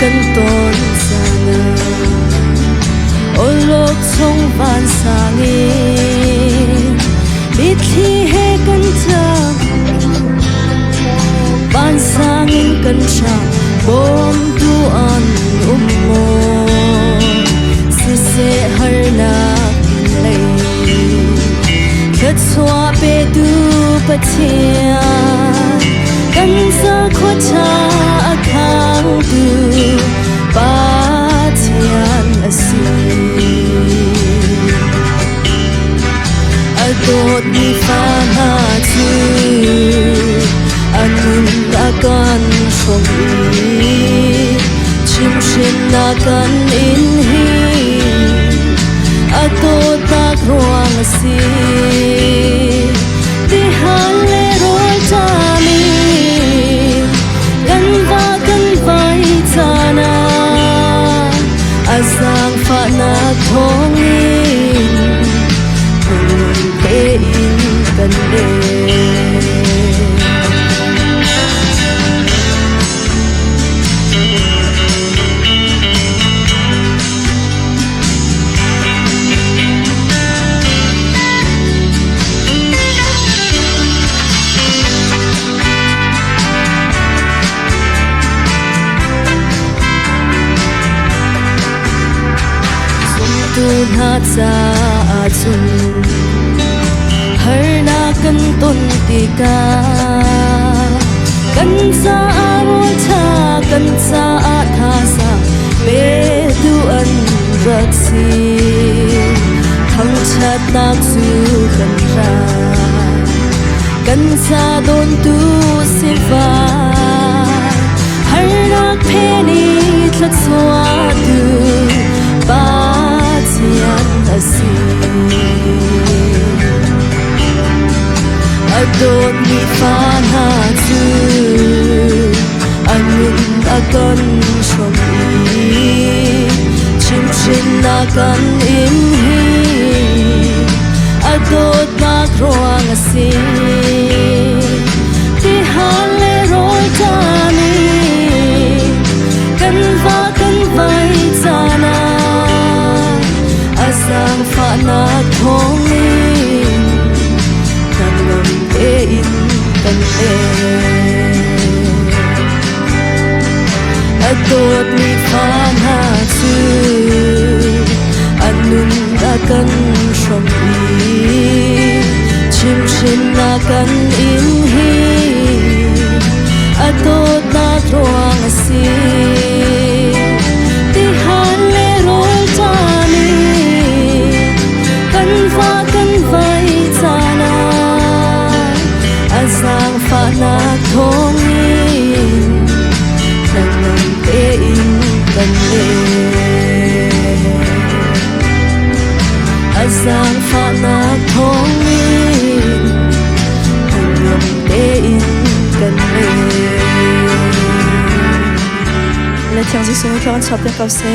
kan ton sana olok song van sangin bithi he kan cham van sangin kan cham bom tu an ummo si se har na lei khat swa pe tu pathia kan sa khocha akhang tu patian asi adot ni fa na tu anun akan shomi chim shin na kan in hi adot tak ruang asi ti han le roi chami kan vai chana azang fa na thongin kun te in kan le tu na cha chun har na kan ton ti ka kan sa ro tha kan sa tha sa pe tu an rak si thang chat na chu kan ra kan sa don tu si va har na phe ni thlat swa tu ba asi adon ni fa na tu anun akan shomi chim chin na kan in hi adot na kroang asi ti han le roi tani kan vai chana azang fa na thongin kan ngam te in kan te adot ni fa na chu anun akan shomi chim shin na kan in hi adot na troang asi ti han le roi tani kan vai chana azang fa na thongin kan ngam te in kan le azang fa na thongin kan ngam te in kan le la tiang ji so kan chap ya ka se